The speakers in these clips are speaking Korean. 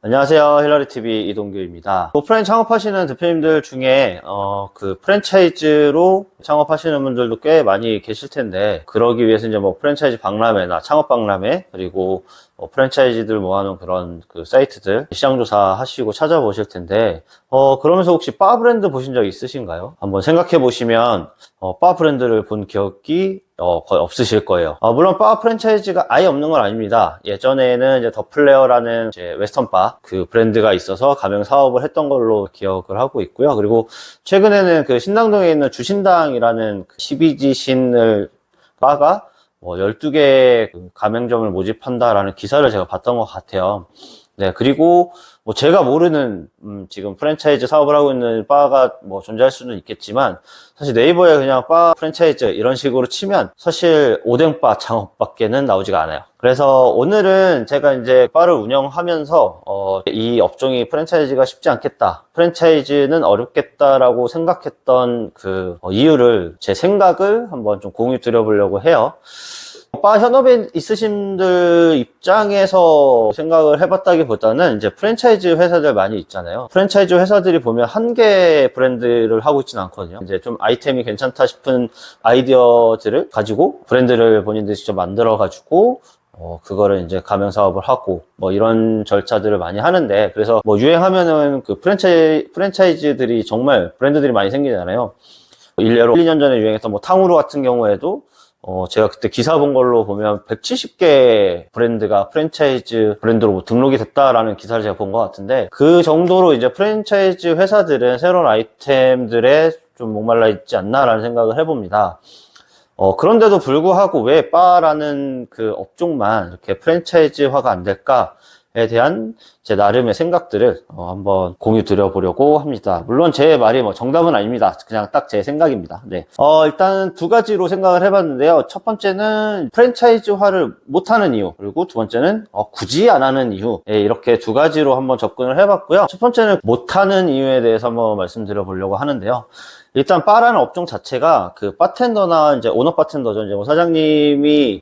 안녕하세요. 힐러리TV 이동규입니다. 오프라인 창업하시는 대표님들 중에 그 프랜차이즈로 창업하시는 분들도 꽤 많이 계실 텐데, 그러기 위해서 이제 뭐 프랜차이즈 박람회나 창업 박람회, 그리고 프랜차이즈들 모아놓은 그런 그 사이트들 시장조사 하시고 찾아보실 텐데, 그러면서 혹시 바 브랜드 보신 적 있으신가요? 한번 생각해 보시면 바 브랜드를 본 기억이 거의 없으실 거예요. 물론 바 프랜차이즈가 아예 없는 건 아닙니다. 예전에는 이제 더 플레어라는 이제 웨스턴 바 그 브랜드가 있어서 가맹 사업을 했던 걸로 기억을 하고 있고요. 그리고 최근에는 그 신당동에 있는 주신당이라는 그 12지 신을 바가 12개 가맹점을 모집한다라는 기사를 제가 봤던 것 같아요. 네, 그리고 뭐 제가 모르는 지금 프랜차이즈 사업을 하고 있는 바가 뭐 존재할 수는 있겠지만, 사실 네이버에 그냥 바 프랜차이즈 이런 식으로 치면 사실 오뎅바 창업밖에는 나오지가 않아요. 그래서 오늘은 제가 이제 바를 운영하면서 이 업종이 프랜차이즈가 쉽지 않겠다, 프랜차이즈는 어렵겠다라고 생각했던 그 이유를, 제 생각을 한번 좀 공유 드려보려고 해요. 바 현업에 있으신 분들 입장에서 생각을 해봤다기보다는, 이제 프랜차이즈 회사들 많이 있잖아요. 프랜차이즈 회사들이 보면 한 개 브랜드를 하고 있지는 않거든요. 이제 좀 아이템이 괜찮다 싶은 아이디어들을 가지고 브랜드를 본인들이 직접 만들어가지고 그거를 이제 가맹 사업을 하고 뭐 이런 절차들을 많이 하는데, 그래서 뭐 유행하면은 그 프랜차이즈들이 정말 브랜드들이 많이 생기잖아요. 일례로 1, 2년 전에 유행했던 뭐 탕후루 같은 경우에도 제가 그때 기사 본 걸로 보면 170개 브랜드가 프랜차이즈 브랜드로 뭐 등록이 됐다라는 기사를 제가 본 것 같은데, 그 정도로 이제 프랜차이즈 회사들은 새로운 아이템들에 좀 목말라 있지 않나라는 생각을 해봅니다. 그런데도 불구하고 왜 바라는 그 업종만 이렇게 프랜차이즈화가 안 될까에 대한 제 나름의 생각들을 한번 공유 드려보려고 합니다. 물론 제 말이 뭐 정답은 아닙니다. 그냥 딱 제 생각입니다. 네. 일단 두 가지로 생각을 해봤는데요. 첫 번째는 프랜차이즈화를 못하는 이유, 그리고 두 번째는 굳이 안 하는 이유. 네, 이렇게 두 가지로 한번 접근을 해봤고요. 첫 번째는 못하는 이유에 대해서 한번 말씀드려보려고 하는데요. 일단 바라는 업종 자체가 그 바텐더나 이제 오너 바텐더죠. 이제 뭐 사장님이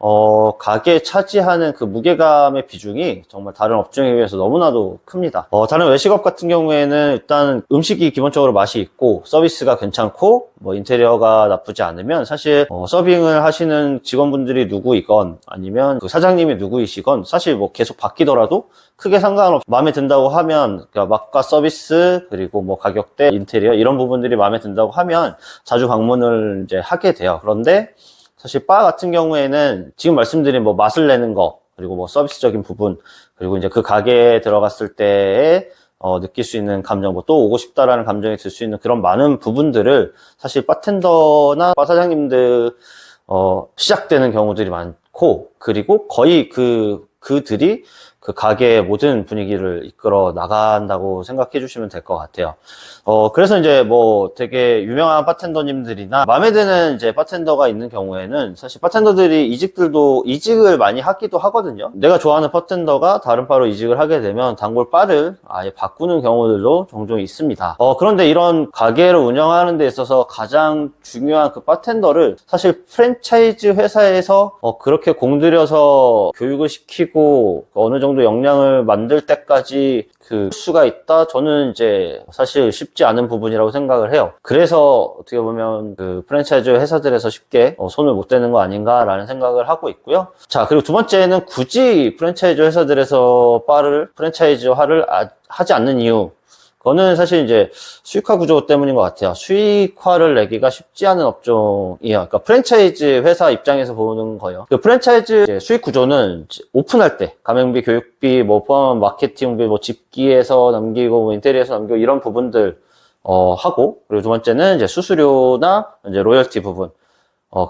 가게에 차지하는 그 무게감의 비중이 정말 다른 업종에 비해서 너무나도 큽니다. 다른 외식업 같은 경우에는 일단 음식이 기본적으로 맛이 있고 서비스가 괜찮고 뭐 인테리어가 나쁘지 않으면, 사실 서빙을 하시는 직원분들이 누구이건 아니면 그 사장님이 누구이시건 사실 뭐 계속 바뀌더라도 크게 상관없이 마음에 든다고 하면, 그러니까 맛과 서비스 그리고 뭐 가격대, 인테리어 이런 부분들이 마음에 든다고 하면 자주 방문을 이제 하게 돼요. 그런데 사실 바 같은 경우에는 지금 말씀드린 뭐 맛을 내는 거, 그리고 뭐 서비스적인 부분, 그리고 이제 그 가게에 들어갔을 때에 느낄 수 있는 감정, 뭐 또 오고 싶다라는 감정이 들 수 있는 그런 많은 부분들을 사실 바텐더나 바 사장님들 시작되는 경우들이 많고, 그리고 거의 그들이 그 가게의 모든 분위기를 이끌어 나간다고 생각해 주시면 될 것 같아요. 그래서 이제 뭐 되게 유명한 바텐더님들이나 마음에 드는 이제 바텐더가 있는 경우에는 사실 바텐더들이 이직을 많이 하기도 하거든요. 내가 좋아하는 바텐더가 다른 바로 이직을 하게 되면 단골 바를 아예 바꾸는 경우들도 종종 있습니다. 그런데 이런 가게를 운영하는 데 있어서 가장 중요한 그 바텐더를 사실 프랜차이즈 회사에서 그렇게 공들여서 교육을 시키고 어느 정도 역량을 만들 때까지 그 수가 있다? 저는 이제 사실 쉽지 않은 부분이라고 생각을 해요. 그래서 어떻게 보면 그 프랜차이즈 회사들에서 쉽게 손을 못 대는 거 아닌가라는 생각을 하고 있고요. 자, 그리고 두 번째는 굳이 프랜차이즈 회사들에서 바를 프랜차이즈화를 하지 않는 이유. 그거는 사실 이제 수익화 구조 때문인 것 같아요. 수익화를 내기가 쉽지 않은 업종이에요. 그러니까 프랜차이즈 회사 입장에서 보는 거예요. 그 프랜차이즈 수익 구조는 오픈할 때 가맹비, 교육비, 뭐 포함한 마케팅비, 뭐 집기에서 남기고 뭐 인테리어에서 남기고 이런 부분들 하고, 그리고 두 번째는 이제 수수료나 이제 로열티 부분,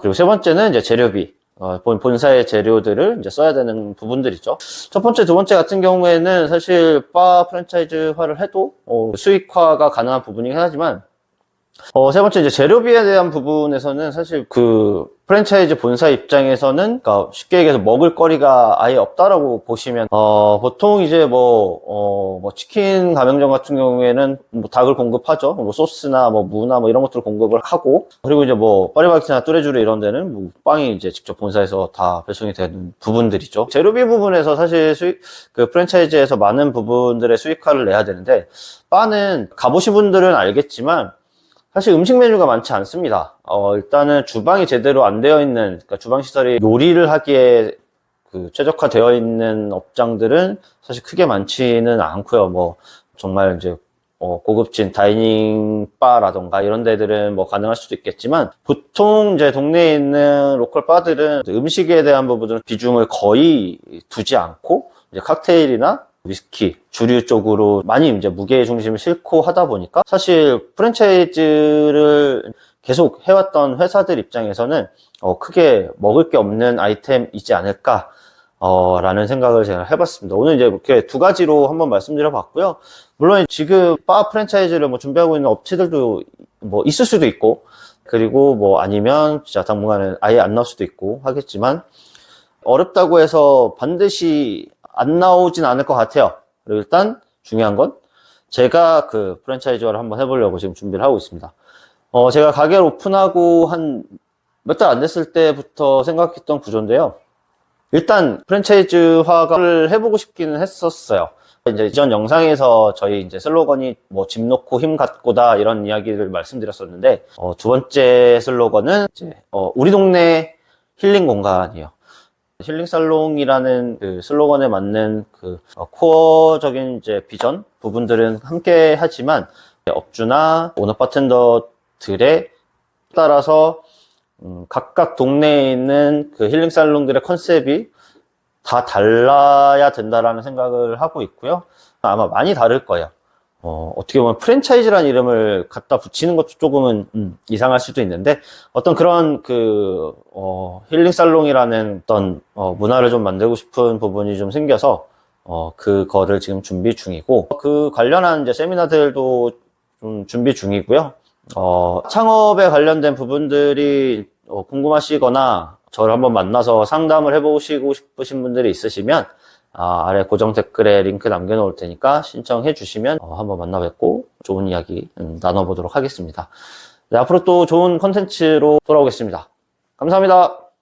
그리고 세 번째는 이제 재료비. 본사의 재료들을 이제 써야 되는 부분들이죠. 첫 번째, 두 번째 같은 경우에는 사실 바 프랜차이즈화를 해도 수익화가 가능한 부분이긴 하지만, 세 번째 이제 재료비에 대한 부분에서는 사실 그 프랜차이즈 본사 입장에서는 그러니까 쉽게 얘기해서 먹을 거리가 아예 없다라고 보시면 보통 이제 뭐 치킨 가맹점 같은 경우에는 뭐 닭을 공급하죠. 뭐 소스나 뭐 무나 뭐 이런 것들을 공급을 하고, 그리고 이제 뭐 파리바게뜨나 뚜레쥬르 이런 데는 뭐 빵이 이제 직접 본사에서 다 배송이 되는 부분들이죠. 재료비 부분에서 사실 그 프랜차이즈에서 많은 부분들의 수익화를 내야 되는데, 바는 가보신 분들은 알겠지만 사실 음식 메뉴가 많지 않습니다. 일단은 주방이 제대로 안 되어 있는, 그러니까 주방 시설이 요리를 하기에 그 최적화되어 있는 업장들은 사실 크게 많지는 않고요. 뭐 정말 이제 고급진 다이닝 바라던가 이런 데들은 뭐 가능할 수도 있겠지만, 보통 이제 동네에 있는 로컬 바들은 음식에 대한 부분은 비중을 거의 두지 않고 이제 칵테일이나 위스키, 주류 쪽으로 많이 이제 무게 중심을 싣고 하다 보니까, 사실 프랜차이즈를 계속 해왔던 회사들 입장에서는 크게 먹을 게 없는 아이템이지 않을까 라는 생각을 제가 해봤습니다. 오늘 이제 이렇게 두 가지로 한번 말씀드려 봤고요. 물론 지금 바 프랜차이즈를 뭐 준비하고 있는 업체들도 뭐 있을 수도 있고, 그리고 뭐 아니면 진짜 당분간은 아예 안 나올 수도 있고 하겠지만, 어렵다고 해서 반드시 안 나오진 않을 것 같아요. 그리고 일단 중요한 건 제가 그 프랜차이즈화를 한번 해보려고 지금 준비를 하고 있습니다. 제가 가게를 오픈하고 한 몇 달 안 됐을 때부터 생각했던 구조인데요. 일단 프랜차이즈화를 해보고 싶기는 했었어요. 이제 이전 영상에서 저희 이제 슬로건이 뭐 집 놓고 힘 갖고다 이런 이야기를 말씀드렸었는데, 두 번째 슬로건은 이제 우리 동네 힐링 공간이에요. 힐링살롱이라는 그 슬로건에 맞는 그 코어적인 이제 비전 부분들은 함께 하지만, 업주나 오너 바텐더들에 따라서 각각 동네에 있는 그 힐링살롱들의 컨셉이 다 달라야 된다라는 생각을 하고 있고요. 아마 많이 다를 거예요. 어떻게 보면 프랜차이즈라는 이름을 갖다 붙이는 것도 조금은 이상할 수도 있는데, 어떤 그런 그 힐링 살롱이라는 어떤 문화를 좀 만들고 싶은 부분이 좀 생겨서 그거를 지금 준비 중이고, 그 관련한 이제 세미나들도 좀 준비 중이고요. 창업에 관련된 부분들이 궁금하시거나 저를 한번 만나서 상담을 해보시고 싶으신 분들이 있으시면 아래 고정 댓글에 링크 남겨놓을 테니까 신청해 주시면 한번 만나 뵙고 좋은 이야기 나눠보도록 하겠습니다. 네, 앞으로 또 좋은 컨텐츠로 돌아오겠습니다. 감사합니다.